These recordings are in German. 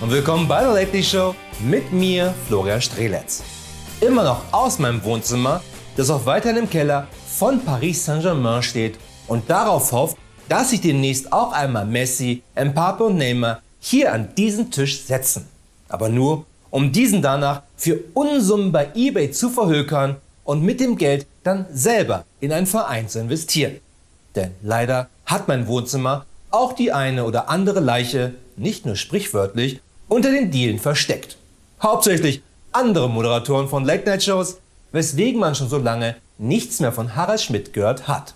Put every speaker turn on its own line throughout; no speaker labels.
und willkommen bei der Late Night Show mit mir, Florian Strelitz. Immer noch aus meinem Wohnzimmer, das auch weiterhin im Keller von Paris Saint-Germain steht und darauf hofft, dass sich demnächst auch einmal Messi, Mbappé und Neymar hier an diesen Tisch setzen. Aber nur, um diesen danach für Unsummen bei eBay zu verhökern und mit dem Geld dann selber in einen Verein zu investieren. Denn leider hat mein Wohnzimmer auch die eine oder andere Leiche, nicht nur sprichwörtlich, unter den Dielen versteckt. Hauptsächlich andere Moderatoren von Late-Night-Shows, weswegen man schon so lange nichts mehr von Harald Schmidt gehört hat.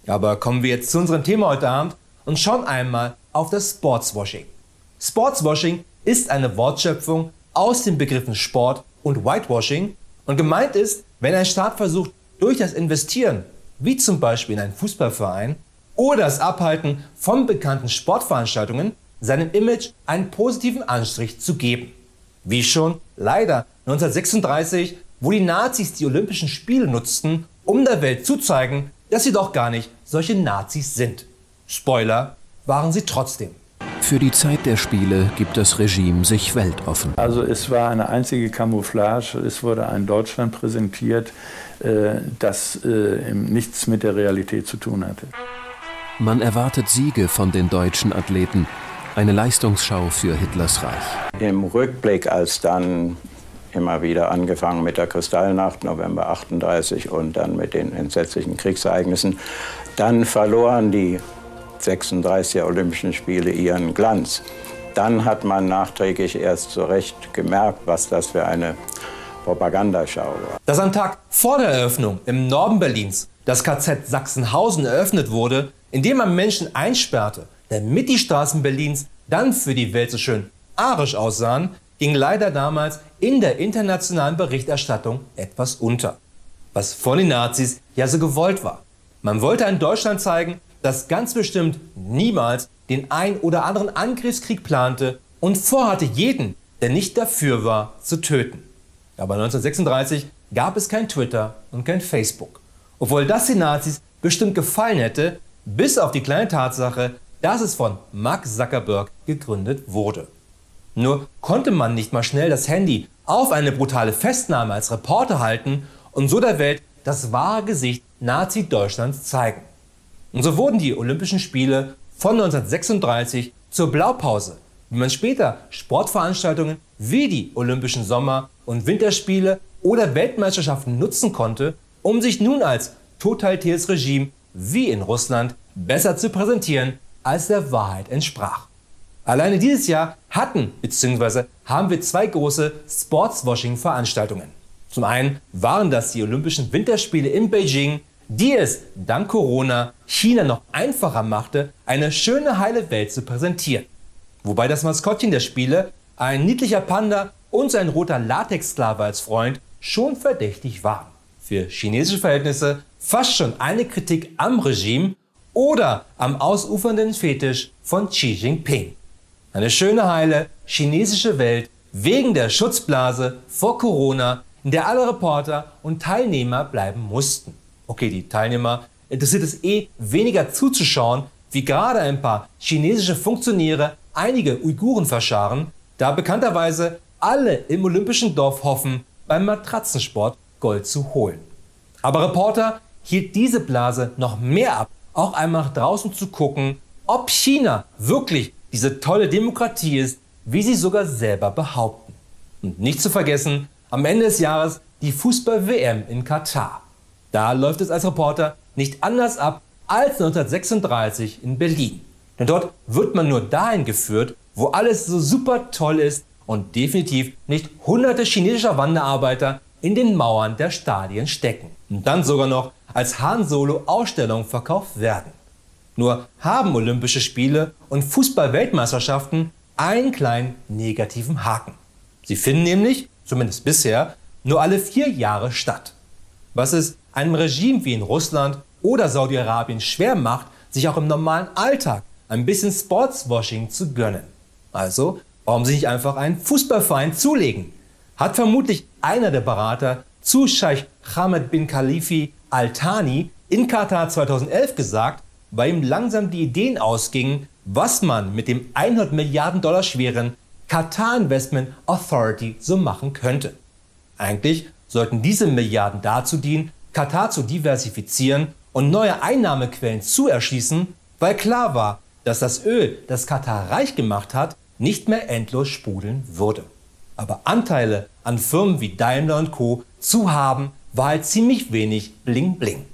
Aber kommen wir jetzt zu unserem Thema heute Abend und schauen einmal auf das Sportswashing. Sportswashing ist eine Wortschöpfung aus den Begriffen Sport und Whitewashing und gemeint ist, wenn ein Staat versucht, durch das Investieren, wie zum Beispiel in einen Fußballverein oder das Abhalten von bekannten Sportveranstaltungen, seinem Image einen positiven Anstrich zu geben. Wie schon leider 1936, wo die Nazis die Olympischen Spiele nutzten, um der Welt zu zeigen, dass sie doch gar nicht solche Nazis sind. Spoiler, waren sie trotzdem.
Für die Zeit der Spiele gibt das Regime sich weltoffen.
Also es war eine einzige Camouflage, es wurde ein Deutschland präsentiert, das nichts mit der Realität zu tun hatte.
Man erwartet Siege von den deutschen Athleten, eine Leistungsschau für Hitlers Reich.
Im Rückblick, als dann immer wieder angefangen mit der Kristallnacht, November 38 und dann mit den entsetzlichen Kriegsereignissen, dann verloren die 36er Olympischen Spiele ihren Glanz. Dann hat man nachträglich erst so recht gemerkt, was das für eine Propagandaschau war.
Dass am Tag vor der Eröffnung im Norden Berlins das KZ Sachsenhausen eröffnet wurde, indem man Menschen einsperrte, damit die Straßen Berlins dann für die Welt so schön arisch aussahen, ging leider damals in der internationalen Berichterstattung etwas unter. Was von den Nazis ja so gewollt war. Man wollte ein Deutschland zeigen, das ganz bestimmt niemals den ein oder anderen Angriffskrieg plante und vorhatte, jeden, der nicht dafür war, zu töten. Aber 1936 gab es kein Twitter und kein Facebook. Obwohl das den Nazis bestimmt gefallen hätte, bis auf die kleine Tatsache, dass es von Mark Zuckerberg gegründet wurde. Nur konnte man nicht mal schnell das Handy auf eine brutale Festnahme als Reporter halten und so der Welt das wahre Gesicht Nazi-Deutschlands zeigen. Und so wurden die Olympischen Spiele von 1936 zur Blaupause, wie man später Sportveranstaltungen wie die Olympischen Sommer- und Winterspiele oder Weltmeisterschaften nutzen konnte, um sich nun als totalitäres Regime wie in Russland besser zu präsentieren, als der Wahrheit entsprach. Alleine dieses Jahr hatten bzw. haben wir zwei große Sportswashing-Veranstaltungen. Zum einen waren das die Olympischen Winterspiele in Beijing, die es dank Corona China noch einfacher machte, eine schöne heile Welt zu präsentieren. Wobei das Maskottchen der Spiele, ein niedlicher Panda und ein roter Latexsklave als Freund, schon verdächtig waren. Für chinesische Verhältnisse fast schon eine Kritik am Regime oder am ausufernden Fetisch von Xi Jinping. Eine schöne heile chinesische Welt wegen der Schutzblase vor Corona, in der alle Reporter und Teilnehmer bleiben mussten. Okay, die Teilnehmer interessiert es weniger zuzuschauen, wie gerade ein paar chinesische Funktionäre einige Uiguren verscharen, da bekannterweise alle im olympischen Dorf hoffen, beim Matratzensport Gold zu holen. Aber Reporter hielt diese Blase noch mehr ab, auch einmal nach draußen zu gucken, ob China wirklich diese tolle Demokratie ist, wie sie sogar selber behaupten. Und nicht zu vergessen, am Ende des Jahres die Fußball-WM in Katar. Da läuft es als Reporter nicht anders ab als 1936 in Berlin. Denn dort wird man nur dahin geführt, wo alles so super toll ist und definitiv nicht hunderte chinesischer Wanderarbeiter in den Mauern der Stadien stecken. Und dann sogar noch als Han Solo-Ausstellung verkauft werden. Nur haben Olympische Spiele und Fußball-Weltmeisterschaften einen kleinen negativen Haken. Sie finden nämlich, zumindest bisher, nur alle 4 Jahre statt. Was es einem Regime wie in Russland oder Saudi-Arabien schwer macht, sich auch im normalen Alltag ein bisschen Sportswashing zu gönnen. Also, warum sich nicht einfach einen Fußballverein zulegen? Hat vermutlich einer der Berater zu Scheich Hamad bin Khalifa Al Thani in Katar 2011 gesagt, weil ihm langsam die Ideen ausgingen, was man mit dem 100 Milliarden Dollar schweren Qatar Investment Authority so machen könnte. Eigentlich sollten diese Milliarden dazu dienen, Katar zu diversifizieren und neue Einnahmequellen zu erschließen, weil klar war, dass das Öl, das Katar reich gemacht hat, nicht mehr endlos sprudeln würde. Aber Anteile an Firmen wie Daimler & Co. zu haben, war halt ziemlich wenig Bling Bling.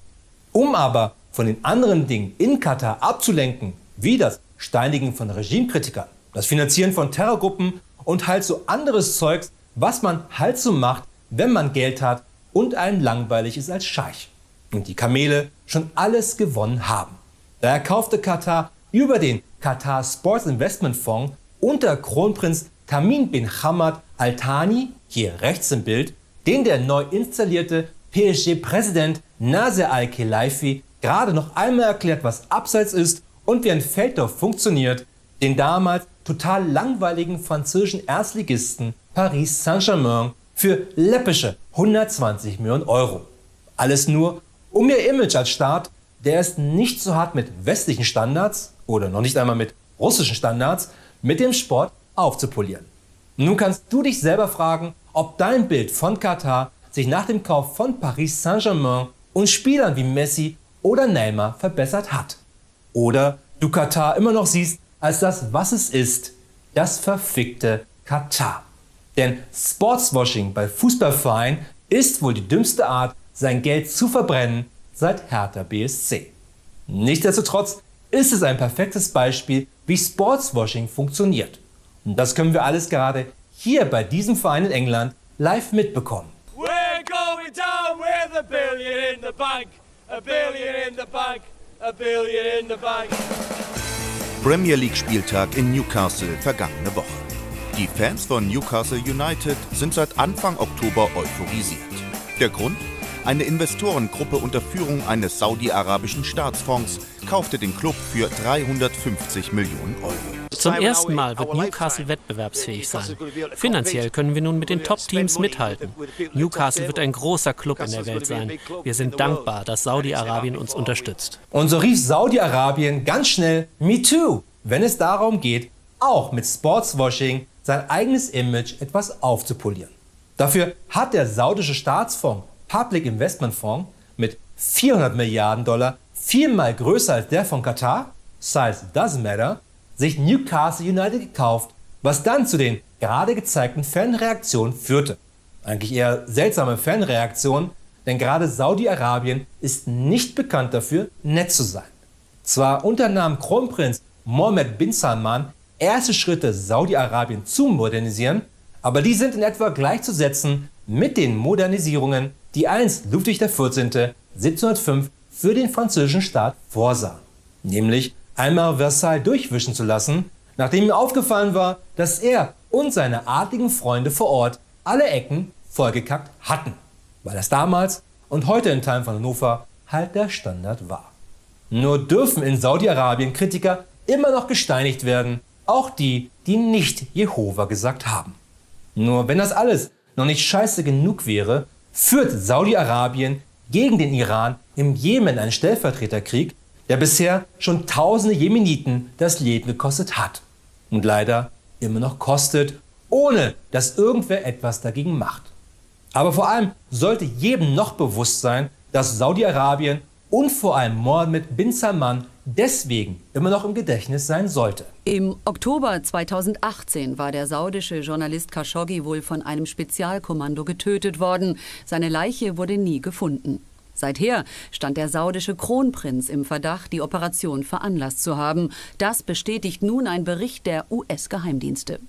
Um aber von den anderen Dingen in Katar abzulenken, wie das Steinigen von Regimekritikern, das Finanzieren von Terrorgruppen und halt so anderes Zeugs, was man halt so macht, wenn man Geld hat und einem langweilig ist als Scheich und die Kamele schon alles gewonnen haben. Daher kaufte Katar über den Qatar Sports Investment Fonds unter Kronprinz Tamim bin Hamad Al Thani, hier rechts im Bild, den der neu installierte PSG-Präsident Nasser Al-Khelaifi gerade noch einmal erklärt, was Abseits ist und wie ein Feldtorf funktioniert, den damals total langweiligen französischen Erstligisten Paris Saint-Germain für läppische 120 Millionen Euro. Alles nur, um ihr Image als Staat, der es nicht so hart mit westlichen Standards oder noch nicht einmal mit russischen Standards mit dem Sport aufzupolieren. Nun kannst du dich selber fragen, ob dein Bild von Katar sich nach dem Kauf von Paris Saint-Germain und Spielern wie Messi oder Neymar verbessert hat. Oder du Katar immer noch siehst als das, was es ist, das verfickte Katar. Denn Sportswashing bei Fußballvereinen ist wohl die dümmste Art, sein Geld zu verbrennen seit Hertha BSC. Nichtsdestotrotz ist es ein perfektes Beispiel, wie Sportswashing funktioniert. Und das können wir alles gerade hier bei diesem Verein in England live mitbekommen.
We're going down with $1 billion in the bank, $1 billion in the bank, $1 billion in the bank.
Premier League Spieltag in Newcastle vergangene Woche. Die Fans von Newcastle United sind seit Anfang Oktober euphorisiert. Der Grund? Eine Investorengruppe unter Führung eines saudi-arabischen Staatsfonds kaufte den Club für 350 Millionen Euro.
Zum ersten Mal wird Newcastle wettbewerbsfähig sein. Finanziell können wir nun mit den Top-Teams mithalten. Newcastle wird ein großer Club in der Welt sein. Wir sind dankbar, dass Saudi-Arabien uns unterstützt.
Und so rief Saudi-Arabien ganz schnell Me Too, wenn es darum geht, auch mit Sportswashing sein eigenes Image etwas aufzupolieren. Dafür hat der saudische Staatsfonds Public Investment Fonds mit 400 Milliarden $, viermal größer als der von Katar, size doesn't matter, sich Newcastle United gekauft, was dann zu den gerade gezeigten Fanreaktionen führte. Eigentlich eher seltsame Fanreaktionen, denn gerade Saudi-Arabien ist nicht bekannt dafür, nett zu sein. Zwar unternahm Kronprinz Mohammed bin Salman erste Schritte, Saudi-Arabien zu modernisieren, aber die sind in etwa gleichzusetzen mit den Modernisierungen, die einst Ludwig XIV. 1705 für den französischen Staat vorsah. Nämlich einmal Versailles durchwischen zu lassen, nachdem ihm aufgefallen war, dass er und seine adligen Freunde vor Ort alle Ecken vollgekackt hatten, weil das damals und heute in Teilen von Hannover halt der Standard war. Nur dürfen in Saudi-Arabien Kritiker immer noch gesteinigt werden, auch die, die nicht Jehova gesagt haben. Nur wenn das alles noch nicht scheiße genug wäre, führt Saudi-Arabien gegen den Iran im Jemen einen Stellvertreterkrieg, der bisher schon tausende Jemeniten das Leben gekostet hat und leider immer noch kostet, ohne dass irgendwer etwas dagegen macht. Aber vor allem sollte jedem noch bewusst sein, dass Saudi-Arabien und vor allem Mohammed bin Salman deswegen immer noch im Gedächtnis sein sollte.
Im Oktober 2018 war der saudische Journalist Khashoggi wohl von einem Spezialkommando getötet worden. Seine Leiche wurde nie gefunden. Seither stand der saudische Kronprinz im Verdacht, die Operation veranlasst zu haben. Das bestätigt nun ein Bericht der US-Geheimdienste.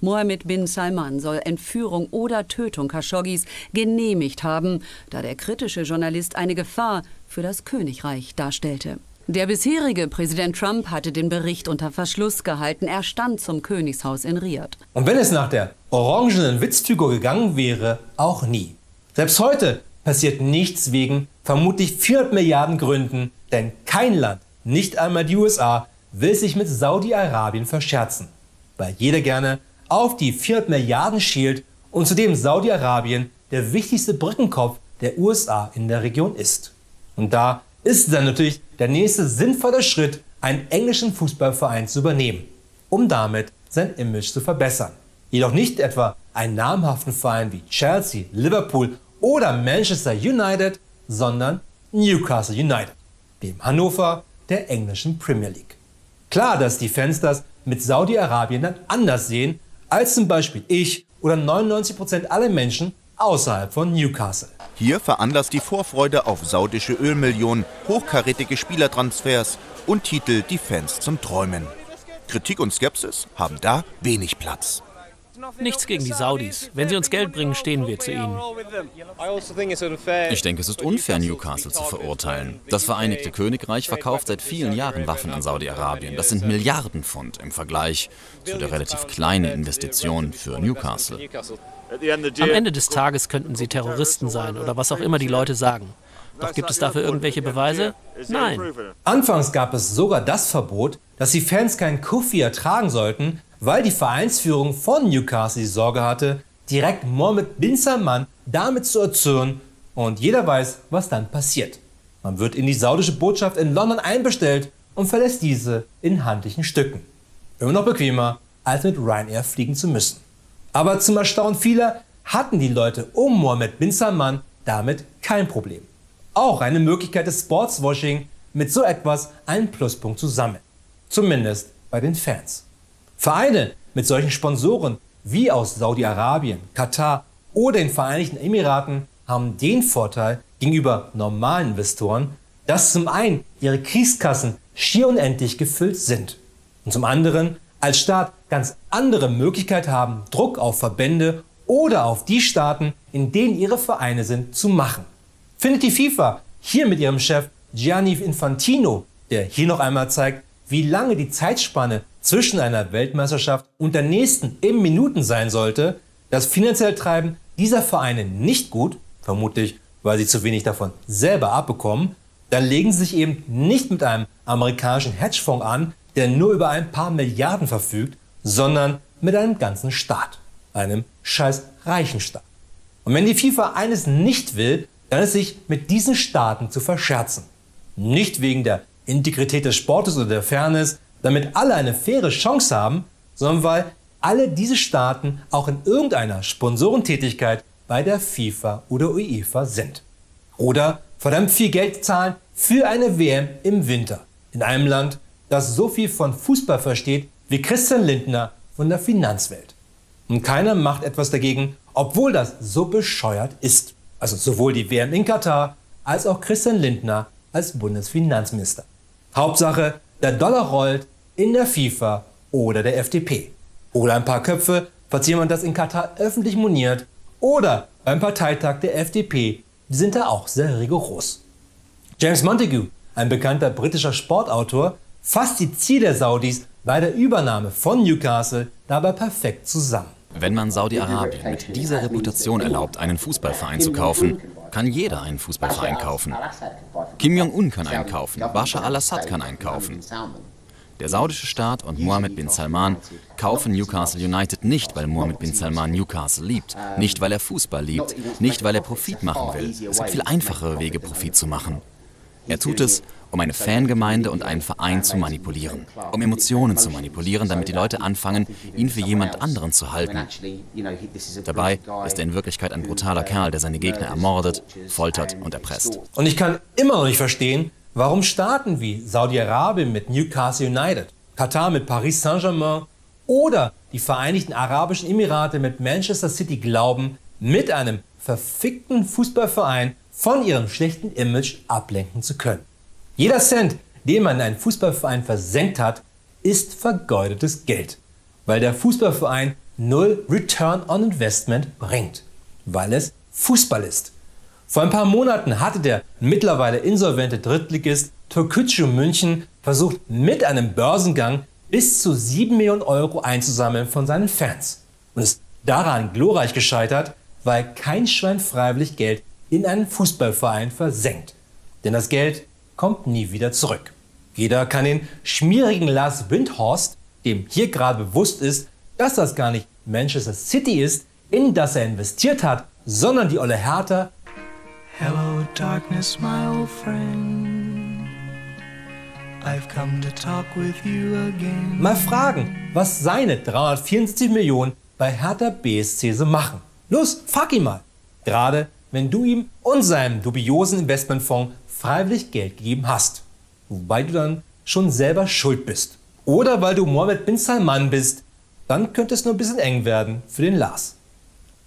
Mohammed bin Salman soll Entführung oder Tötung Khashoggis genehmigt haben, da der kritische Journalist eine Gefahr für das Königreich darstellte. Der bisherige Präsident Trump hatte den Bericht unter Verschluss gehalten. Er stand zum Königshaus in Riyadh.
Und wenn es nach der orangenen Witzfigur gegangen wäre, auch nie. Selbst heute passiert nichts wegen vermutlich 400 Milliarden Gründen, denn kein Land, nicht einmal die USA, will sich mit Saudi-Arabien verscherzen, weil jeder gerne auf die 400 Milliarden schielt und zudem Saudi-Arabien der wichtigste Brückenkopf der USA in der Region ist. Und da ist dann natürlich der nächste sinnvolle Schritt, einen englischen Fußballverein zu übernehmen, um damit sein Image zu verbessern. Jedoch nicht etwa einen namhaften Verein wie Chelsea, Liverpool oder Manchester United, sondern Newcastle United, dem Hannover der englischen Premier League. Klar, dass die Fans das mit Saudi-Arabien dann anders sehen, als zum Beispiel ich oder 99% aller Menschen außerhalb von Newcastle.
Hier veranlasst die Vorfreude auf saudische Ölmillionen, hochkarätige Spielertransfers und Titel die Fans zum Träumen. Kritik und Skepsis haben da wenig Platz.
Nichts gegen die Saudis. Wenn sie uns Geld bringen, stehen wir zu ihnen.
Ich denke, es ist unfair, Newcastle zu verurteilen. Das Vereinigte Königreich verkauft seit vielen Jahren Waffen an Saudi-Arabien. Das sind Milliarden Pfund im Vergleich zu der relativ kleinen Investition für Newcastle.
Am Ende des Tages könnten sie Terroristen sein oder was auch immer die Leute sagen. Doch gibt es dafür irgendwelche Beweise? Nein.
Anfangs gab es sogar das Verbot, dass die Fans keinen Kuffi tragen sollten, weil die Vereinsführung von Newcastle die Sorge hatte, direkt Mohammed bin Salman damit zu erzürnen, und jeder weiß, was dann passiert. Man wird in die saudische Botschaft in London einbestellt und verlässt diese in handlichen Stücken. Immer noch bequemer, als mit Ryanair fliegen zu müssen. Aber zum Erstaunen vieler hatten die Leute um Mohammed bin Salman damit kein Problem. Auch eine Möglichkeit des Sportswashing, mit so etwas einen Pluspunkt zu sammeln. Zumindest bei den Fans. Vereine mit solchen Sponsoren wie aus Saudi-Arabien, Katar oder den Vereinigten Emiraten haben den Vorteil gegenüber normalen Investoren, dass zum einen ihre Kriegskassen schier unendlich gefüllt sind und zum anderen als Staat ganz andere Möglichkeit haben, Druck auf Verbände oder auf die Staaten, in denen ihre Vereine sind, zu machen. Findet die FIFA hier mit ihrem Chef Gianni Infantino, der hier noch einmal zeigt, wie lange die Zeitspanne zwischen einer Weltmeisterschaft und der nächsten in Minuten sein sollte, das finanzielle Treiben dieser Vereine nicht gut, vermutlich weil sie zu wenig davon selber abbekommen, dann legen sie sich eben nicht mit einem amerikanischen Hedgefonds an, der nur über ein paar Milliarden verfügt, sondern mit einem ganzen Staat, einem scheiß reichen Staat. Und wenn die FIFA eines nicht will, dann ist sich mit diesen Staaten zu verscherzen. Nicht wegen der Integrität des Sportes oder der Fairness, damit alle eine faire Chance haben, sondern weil alle diese Staaten auch in irgendeiner Sponsorentätigkeit bei der FIFA oder UEFA sind. Oder verdammt viel Geld zahlen für eine WM im Winter in einem Land, das so viel von Fußball versteht wie Christian Lindner von der Finanzwelt. Und keiner macht etwas dagegen, obwohl das so bescheuert ist. Also sowohl die WM in Katar als auch Christian Lindner als Bundesfinanzminister. Hauptsache, der Dollar rollt in der FIFA oder der FDP. Oder ein paar Köpfe, falls jemand das in Katar öffentlich moniert. Oder beim Parteitag der FDP, die sind da auch sehr rigoros. James Montague, ein bekannter britischer Sportautor, fasst die Ziele der Saudis bei der Übernahme von Newcastle dabei perfekt zusammen.
Wenn man Saudi-Arabien mit dieser Reputation erlaubt, einen Fußballverein zu kaufen, kann jeder einen Fußballverein kaufen. Kim Jong-un kann einen kaufen, Bashar al-Assad kann einen kaufen. Der saudische Staat und Mohammed bin Salman kaufen Newcastle United nicht, weil Mohammed bin Salman Newcastle liebt, nicht weil er Fußball liebt, nicht weil er Profit machen will. Es gibt viel einfachere Wege, Profit zu machen. Er tut es, um eine Fangemeinde und einen Verein zu manipulieren, um Emotionen zu manipulieren, damit die Leute anfangen, ihn für jemand anderen zu halten. Dabei ist er in Wirklichkeit ein brutaler Kerl, der seine Gegner ermordet, foltert und erpresst.
Und ich kann immer noch nicht verstehen, warum Staaten wie Saudi-Arabien mit Newcastle United, Katar mit Paris Saint-Germain oder die Vereinigten Arabischen Emirate mit Manchester City glauben, mit einem verfickten Fußballverein von ihrem schlechten Image ablenken zu können. Jeder Cent, den man in einen Fußballverein versenkt hat, ist vergeudetes Geld, weil der Fußballverein null Return on Investment bringt, weil es Fußball ist. Vor ein paar Monaten hatte der mittlerweile insolvente Drittligist Türkgücü München versucht, mit einem Börsengang bis zu 7 Millionen Euro einzusammeln von seinen Fans und ist daran glorreich gescheitert, weil kein Schwein freiwillig Geld in einen Fußballverein versenkt. Denn das Geld kommt nie wieder zurück. Jeder kann den schmierigen Lars Windhorst, dem hier gerade bewusst ist, dass das gar nicht Manchester City ist, in das er investiert hat, sondern die olle Hertha,
Hello darkness, my old friend. I've come to talk with you again.
mal fragen, was seine 374 Millionen bei Hertha BSC so machen? Los, frag ihn mal. Gerade wenn du ihm und seinem dubiosen Investmentfonds freiwillig Geld gegeben hast. Wobei du dann schon selber schuld bist. Oder weil du Mohammed bin Salman bist, dann könnte es nur ein bisschen eng werden für den Lars.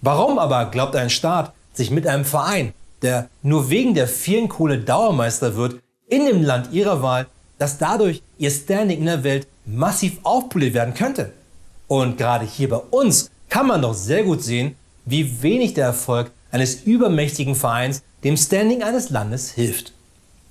Warum aber glaubt ein Staat, sich mit einem Verein, der nur wegen der vielen Kohle Dauermeister wird, in dem Land ihrer Wahl, dass dadurch ihr Standing in der Welt massiv aufpoliert werden könnte? Und gerade hier bei uns kann man doch sehr gut sehen, wie wenig der Erfolg eines übermächtigen Vereins dem Standing eines Landes hilft.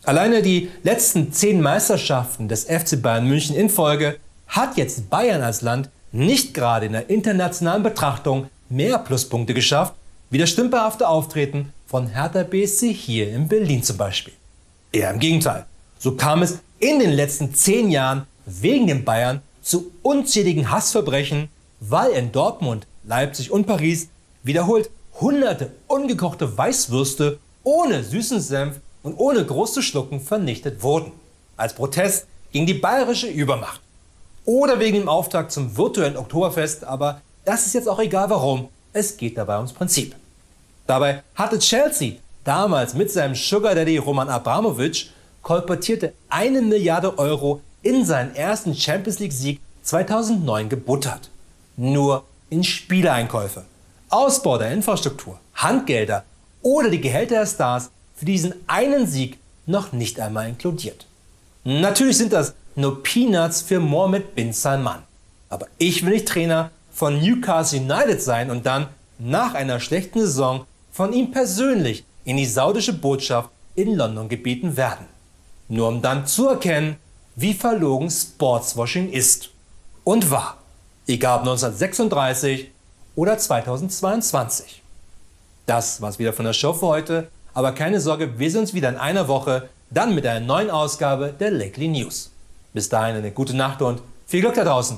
Alleine die letzten 10 Meisterschaften des FC Bayern München in Folge hat jetzt Bayern als Land nicht gerade in der internationalen Betrachtung mehr Pluspunkte geschafft, wie das stümperhafte Auftreten von Hertha BSC hier in Berlin zum Beispiel. Eher im Gegenteil. So kam es in den letzten 10 Jahren wegen den Bayern zu unzähligen Hassverbrechen, weil in Dortmund, Leipzig und Paris wiederholt hunderte ungekochte Weißwürste ohne süßen Senf und ohne groß zu schlucken vernichtet wurden. Als Protest gegen die bayerische Übermacht. Oder wegen dem Auftakt zum virtuellen Oktoberfest, aber das ist jetzt auch egal warum, es geht dabei ums Prinzip. Dabei hatte Chelsea damals mit seinem Sugar Daddy Roman Abramovich kolportierte 1 Milliarde Euro in seinen ersten Champions League Sieg 2009 gebuttert. Nur in Spielereinkäufe, Ausbau der Infrastruktur, Handgelder oder die Gehälter der Stars für diesen einen Sieg noch nicht einmal inkludiert. Natürlich sind das nur Peanuts für Mohammed bin Salman. Aber ich will nicht Trainer von Newcastle United sein und dann nach einer schlechten Saison von ihm persönlich in die saudische Botschaft in London gebeten werden. Nur um dann zu erkennen, wie verlogen Sportswashing ist und war. Egal ob 1936 oder 2022. Das war's wieder von der Show für heute. Aber keine Sorge, wir sehen uns wieder in einer Woche, dann mit einer neuen Ausgabe der Lately News. Bis dahin eine gute Nacht und viel Glück da draußen.